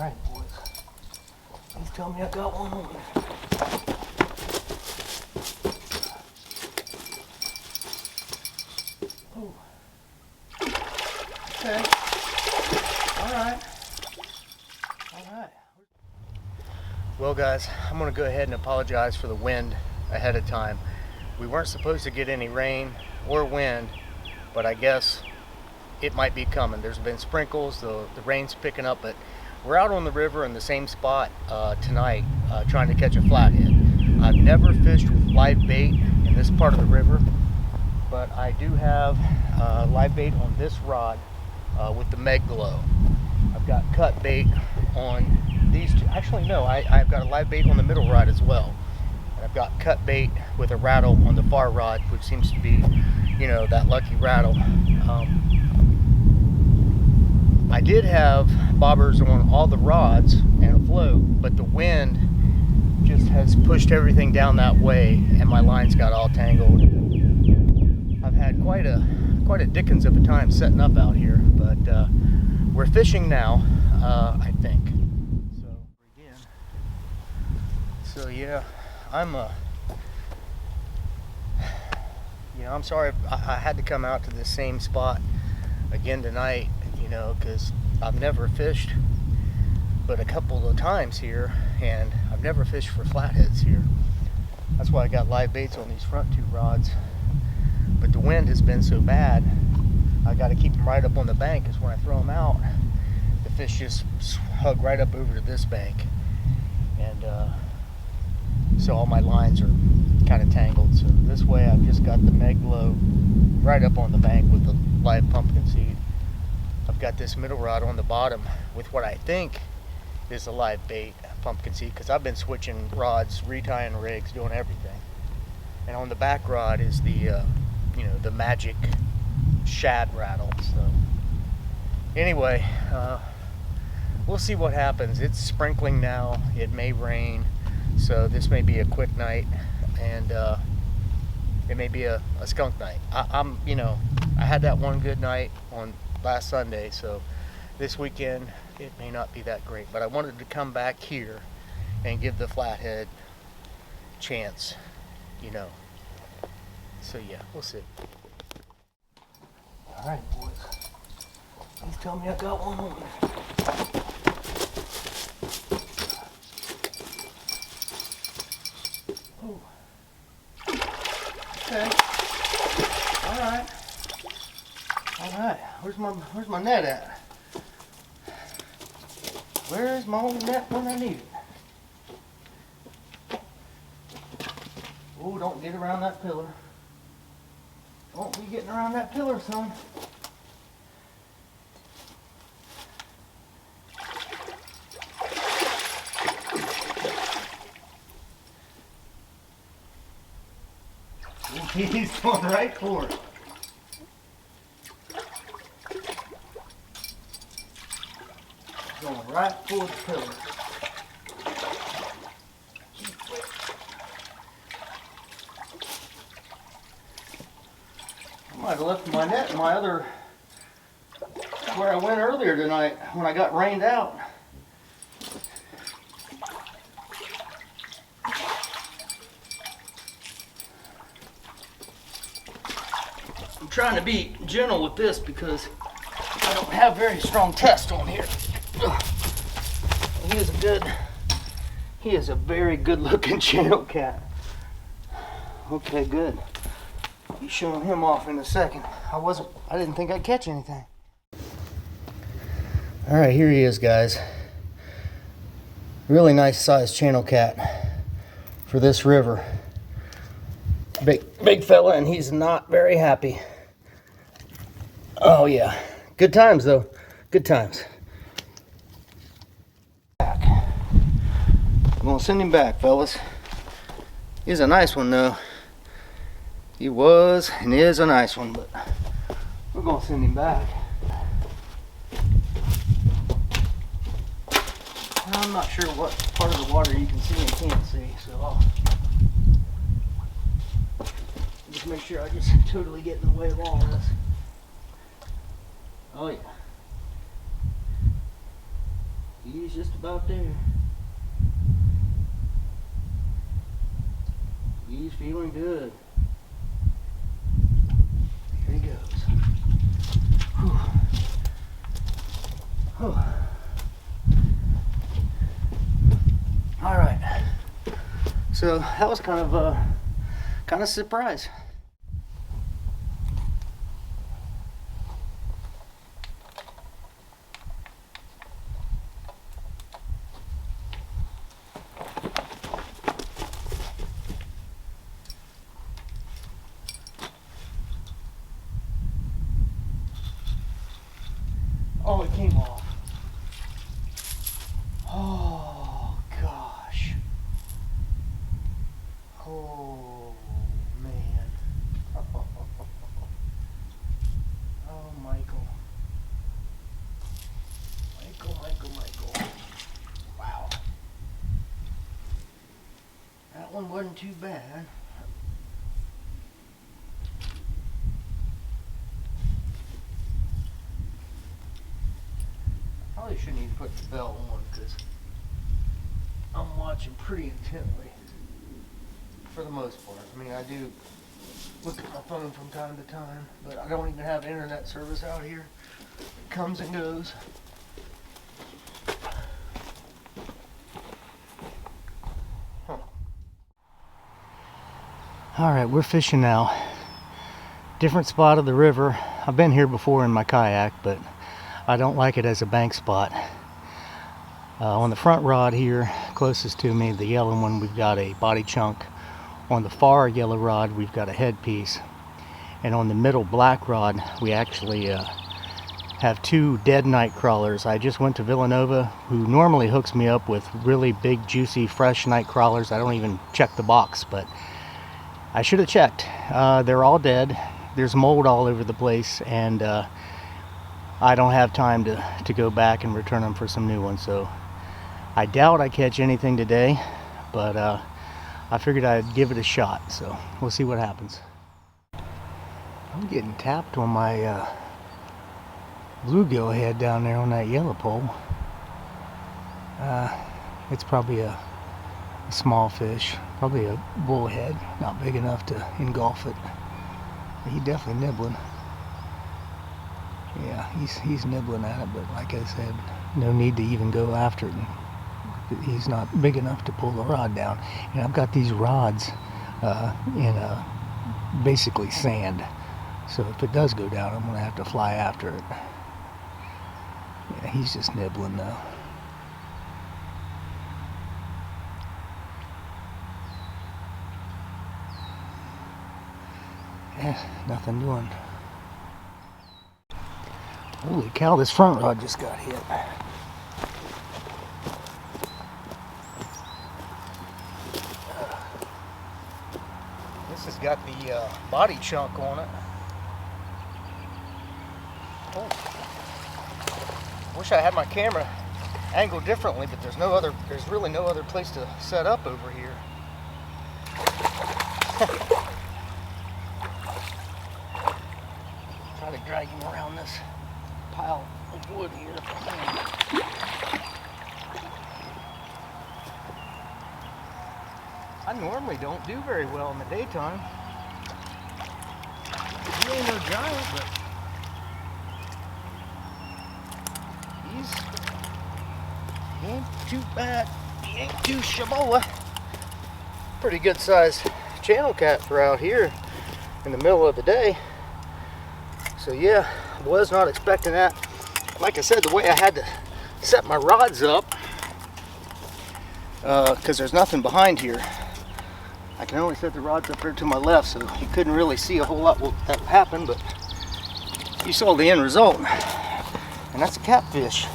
Alright, boys. Please tell me I got one on. Oh. Okay. Alright. Alright. Well, guys, I'm going to go ahead and apologize for the wind ahead of time. We weren't supposed to get any rain or wind, but I guess it might be coming. There's been sprinkles, the rain's picking up, but we're out on the river in the same spot tonight trying to catch a flathead. I've never fished with live bait in this part of the river, but I do have live bait on this rod with the Meg Glow. I've got cut bait on these two. Actually, no, I've got a live bait on the middle rod as well. And I've got cut bait with a rattle on the far rod, which seems to be, you know, that lucky rattle. I did have bobbers on all the rods and a float, but the wind just has pushed everything down that way and my lines got all tangled. I've had quite a dickens of a time setting up out here, but we're fishing now, I think. So yeah, I'm sorry I had to come out to this same spot again tonight, you know, because I've never fished but a couple of times here, and I've never fished for flatheads here. That's why I got live baits on these front two rods. But the wind has been so bad, I got to keep them right up on the bank, because when I throw them out, the fish just hug right up over to this bank. And so all my lines are kind of tangled. So this way I've just got the Meg Glow right up on the bank with the live pumpkin seed. I've got this middle rod on the bottom with what I think is a live bait pumpkin seed, because I've been switching rods, retying rigs, doing everything. And on the back rod is the the magic shad rattle. So anyway, we'll see what happens. It's sprinkling now. It may rain, so this may be a quick night, and it may be a skunk night. I had that one good night on last Sunday, so this weekend it may not be that great, but I wanted to come back here and give the flathead chance, you know. So yeah, we'll see. All right, boys. Please tell me I got one on. Oh. Okay. All right. All right. Where's my net at? Where's my old net when I need it? Oh, don't get around that pillar. Don't be getting around that pillar, son. He's going right for it. Going right for the pillar. I might have left my net in my other, where I went earlier tonight when I got rained out. I'm trying to be gentle with this because I don't have very strong test on here. He is a very good looking channel cat. Okay, good. I'll be showing him off in a second. I didn't think I'd catch anything. All right, here he is, guys. Really nice sized channel cat for this river. Big fella, and he's not very happy. Oh yeah, good times though, good times. Back. I'm gonna send him back, fellas. He's a nice one though. He was and is a nice one, but we're gonna send him back. I'm not sure what part of the water you can see and can't see, so I'll just make sure I just totally get in the way of all this. Oh yeah. He's just about there. He's feeling good. Here he goes. Whew. Whew. All right. So that was kind of a surprise. Oh, it came off. Oh, gosh. Oh, man. Oh, Michael. Michael. Wow. That one wasn't too bad. Probably shouldn't even put the bell on because I'm watching pretty intently for the most part. I mean, I do look at my phone from time to time, but I don't even have internet service out here. It comes and goes. Huh. All right, we're fishing now. Different spot of the river. I've been here before in my kayak, but I don't like it as a bank spot. On the front rod here, closest to me, the yellow one, we've got a body chunk. On the far yellow rod, we've got a headpiece. And on the middle black rod, we actually have two dead night crawlers. I just went to Villanova, who normally hooks me up with really big, juicy, fresh night crawlers. I don't even check the box, but I should have checked. They're all dead. There's mold all over the place, and I don't have time to go back and return them for some new ones. So I doubt I catch anything today, but I figured I'd give it a shot. So we'll see what happens. I'm getting tapped on my bluegill head down there on that yellow pole. It's probably a small fish, probably a bullhead, not big enough to engulf it. But he's definitely nibbling. Yeah, he's nibbling at it, but like I said, no need to even go after it. He's not big enough to pull the rod down. And I've got these rods in basically sand. So if it does go down, I'm going to have to fly after it. Yeah, he's just nibbling though. Yeah, nothing doing. Holy cow, this front rod just got hit. This has got the body chunk on it. Oh. Wish I had my camera angled differently, but there's really no other place to set up over here. Try to drag him around this pile of wood here. I normally don't do very well in the daytime. He ain't no giant, but he ain't too bad. He ain't too shaboa. Pretty good sized channel cat for out here in the middle of the day. So yeah, I was not expecting that. Like I said, the way I had to set my rods up, because there's nothing behind here. I can only set the rods up there to my left, so you couldn't really see a whole lot that happened, but you saw the end result. And that's a catfish.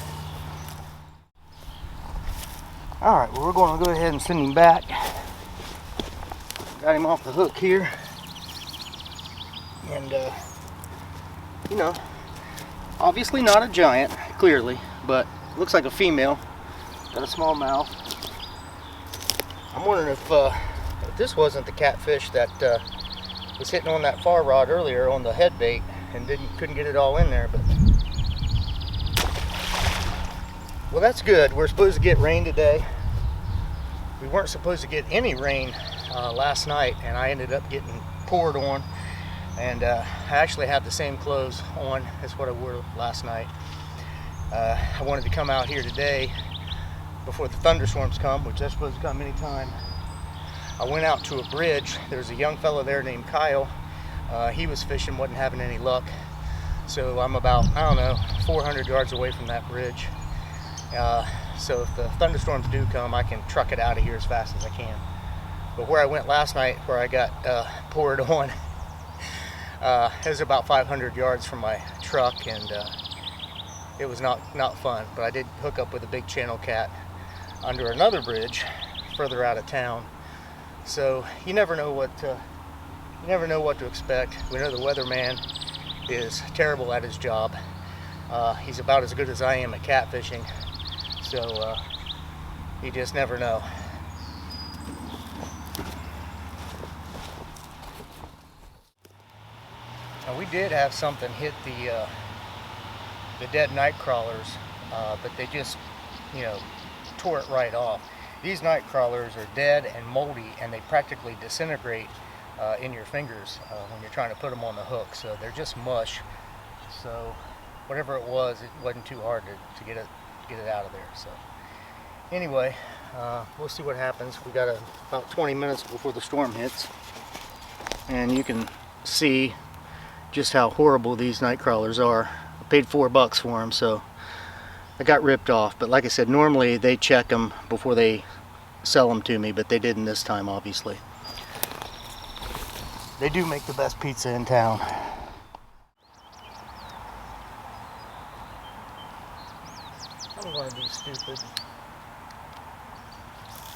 Alright, well, we're going to go ahead and send him back. Got him off the hook here. And, you know, obviously not a giant, clearly, but looks like a female. Got a small mouth. I'm wondering if this wasn't the catfish that was hitting on that far rod earlier on the head bait and couldn't get it all in there, but Well, that's good. We're supposed to get rain today. We weren't supposed to get any rain last night, and I ended up getting poured on. And I actually have the same clothes on as what I wore last night. I wanted to come out here today before the thunderstorms come, which they're supposed to come anytime. I went out to a bridge. There's a young fellow there named Kyle. He was fishing, wasn't having any luck. So I'm about, 400 yards away from that bridge. So if the thunderstorms do come, I can truck it out of here as fast as I can. But where I went last night, where I got poured on, it was about 500 yards from my truck, and it was not fun. But I did hook up with a big channel cat under another bridge further out of town. So you never know what to expect. We know the weatherman is terrible at his job. He's about as good as I am at catfishing. So you just never know. Now, we did have something hit the dead night crawlers, but they just, tore it right off. These night crawlers are dead and moldy, and they practically disintegrate in your fingers when you're trying to put them on the hook. So they're just mush. So whatever it wasn't too hard to get it out of there. So anyway, we'll see what happens. We got about 20 minutes before the storm hits, and you can see just how horrible these night crawlers are. I paid $4 for them, so I got ripped off. But like I said, normally they check them before they sell them to me, but they didn't this time, obviously. They do make the best pizza in town. I'm going to be stupid.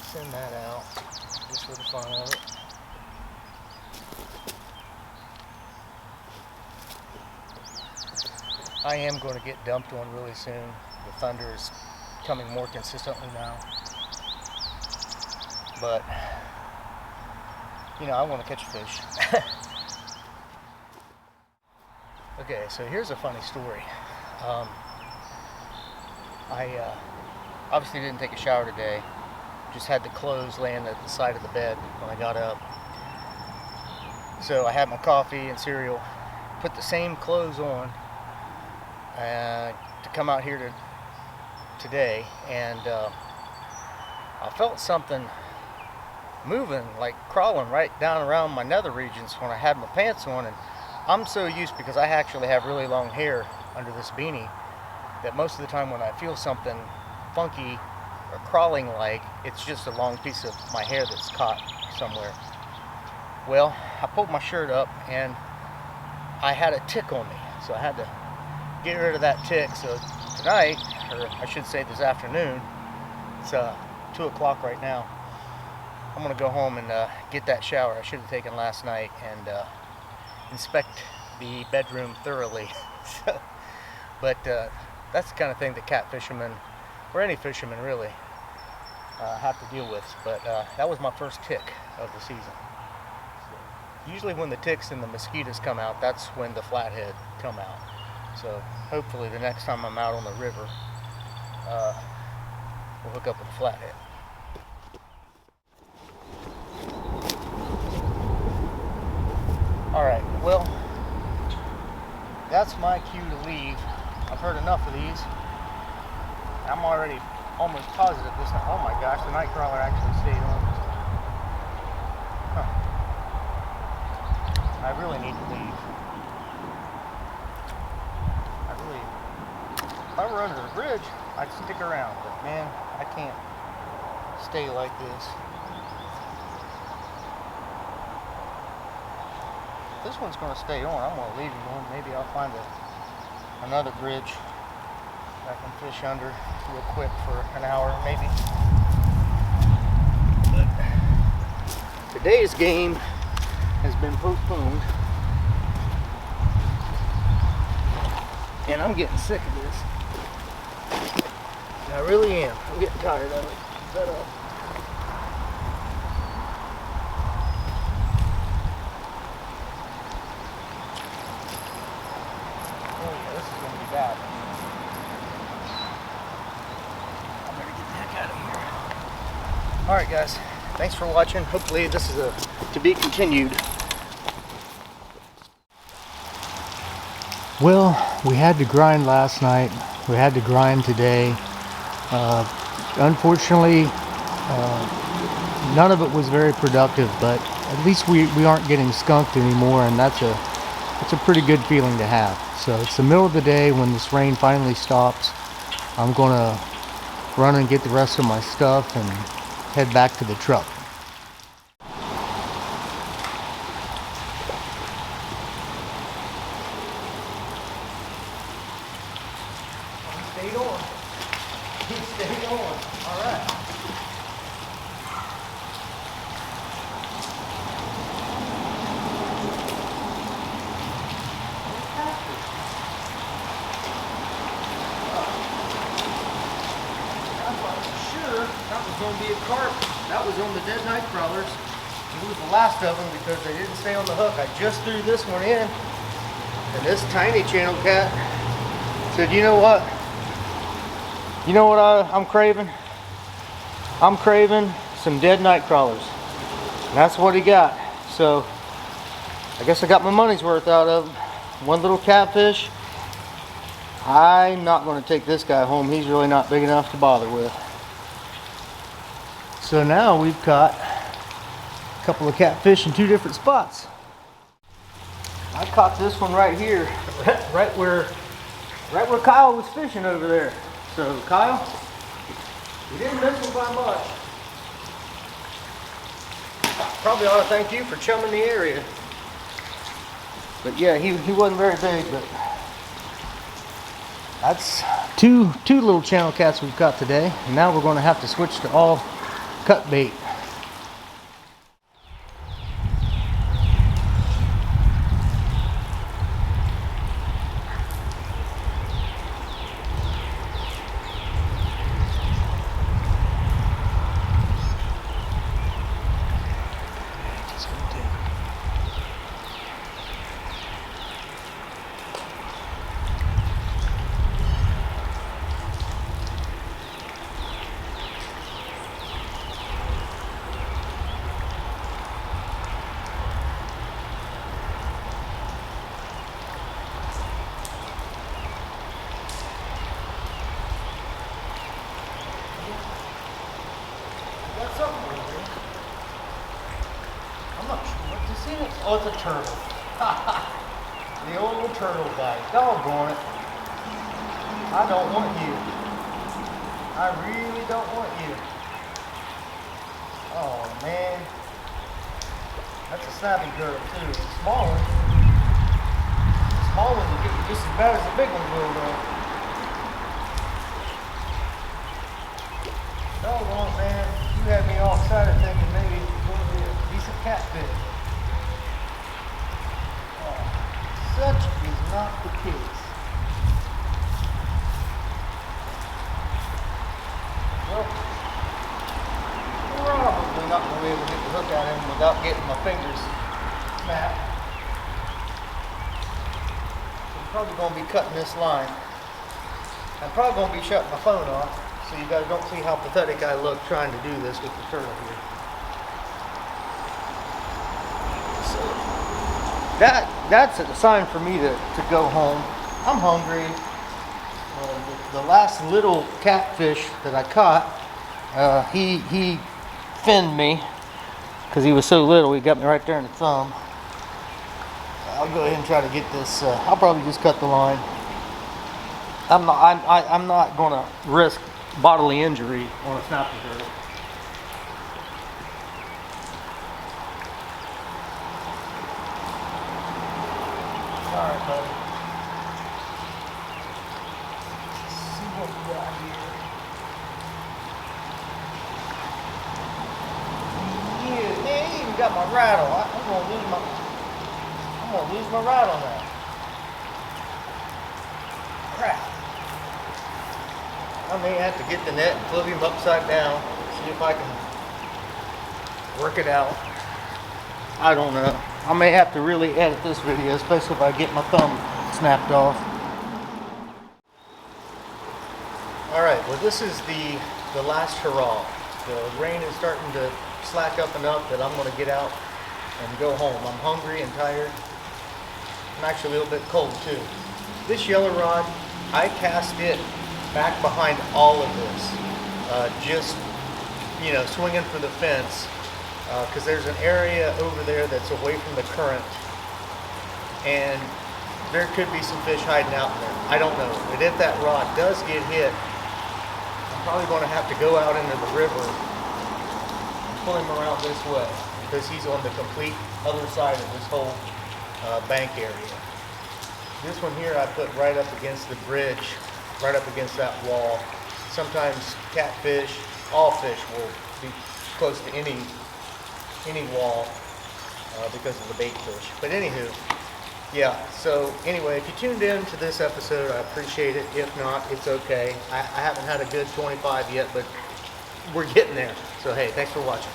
Send that out just for the fun of it. I am going to get dumped on really soon. The thunder is coming more consistently now. But, I want to catch a fish. Okay, so here's a funny story. I obviously didn't take a shower today. Just had the clothes laying at the side of the bed when I got up. So I had my coffee and cereal, put the same clothes on to come out here today, and I felt something moving, like crawling right down around my nether regions when I had my pants on. And I'm so used, because I actually have really long hair under this beanie, that most of the time when I feel something funky or crawling, like, it's just a long piece of my hair that's caught somewhere. Well, I pulled my shirt up and I had a tick on me, so I had to get rid of that tick. So tonight, or I should say this afternoon, it's 2 o'clock right now, I'm going to go home and get that shower I should have taken last night, and inspect the bedroom thoroughly. But that's the kind of thing that cat fishermen, or any fishermen really, have to deal with. But that was my first tick of the season. So, usually when the ticks and the mosquitoes come out, that's when the flathead come out. So hopefully the next time I'm out on the river, we'll hook up with a flathead. Alright, well, that's my cue to leave. I've heard enough of these. I'm already almost positive this time. Oh my gosh, the night crawler actually stayed on. Huh. I really need to leave. If I were under the bridge, I'd stick around, but man, I can't stay like this. This one's going to stay on. I'm going to leave it on. Maybe I'll find another bridge I can fish under real quick for an hour, maybe. But today's game has been postponed, and I'm getting sick of this. I really am. I'm getting tired of it. Fed up. Oh yeah, this is going to be bad. Alright guys, thanks for watching. Hopefully this is a to be continued. Well, we had to grind last night. We had to grind today. Unfortunately, none of it was very productive, but at least we aren't getting skunked anymore, and that's a pretty good feeling to have. So it's the middle of the day when this rain finally stops. I'm gonna run and get the rest of my stuff and head back to the truck. He stayed on. He stayed on. All right. That was going to be a carp. That was on the dead night crawlers. It was the last of them because they didn't stay on the hook. I just threw this one in, and this tiny channel cat said, "You know what? You know what I'm craving? I'm craving some dead night crawlers." And that's what he got. So I guess I got my money's worth out of him. One little catfish. I'm not going to take this guy home. He's really not big enough to bother with. So now we've caught a couple of catfish in two different spots. I caught this one right here, right where Kyle was fishing over there. So Kyle, you didn't miss him by much. Probably ought to thank you for chumming the area. But yeah, he wasn't very big, but that's two little channel cats we've got today. And now we're going to have to switch to all cut bait. I'm not sure what this is. Oh, it's a turtle. The old turtle guy. Doggone it. I don't want you. I really don't want you. Oh, man. That's a snapping turtle, too. It's a small one. The small ones will get you just as bad as the big ones will, though. Doggone it, man. You had me all excited thinking maybe it's going to be a decent catfish. Oh, such is not the case. Well, probably not going to be able to get the hook out of him without getting my fingers snapped. I'm probably going to be cutting this line. I'm probably going to be shutting my phone off, so you guys don't see how pathetic I look trying to do this with the turtle here. So that's a sign for me to go home. I'm hungry. The last little catfish that I caught, he finned me because he was so little. He got me right there in the thumb. I'll go ahead and try to get this. I'll probably just cut the line. I'm not going to risk bodily injury on a snapping turtle. Alright, buddy. Let's see what we got here. Yeah, man, he even got my rattle. I'm gonna lose my rattle now. Crap. I may have to get the net and flip him upside down, see if I can work it out. I don't know. I may have to really edit this video, especially if I get my thumb snapped off. Alright, well this is the last hurrah. The rain is starting to slack up enough that I'm going to get out and go home. I'm hungry and tired. I'm actually a little bit cold too. This yellow rod, I cast it back behind all of this, just, you know, swinging for the fence, because there's an area over there that's away from the current, and there could be some fish hiding out there. I don't know, but if that rod does get hit, I'm probably going to have to go out into the river and pull him around this way, because he's on the complete other side of this whole bank area. This one here I put right up against the bridge, right up against that wall. Sometimes catfish, all fish will be close to any wall because of the bait fish. But anywho, yeah, so anyway, if you tuned in to this episode, I appreciate it. If not, it's okay. I haven't had a good 25 yet, but we're getting there. So hey, thanks for watching.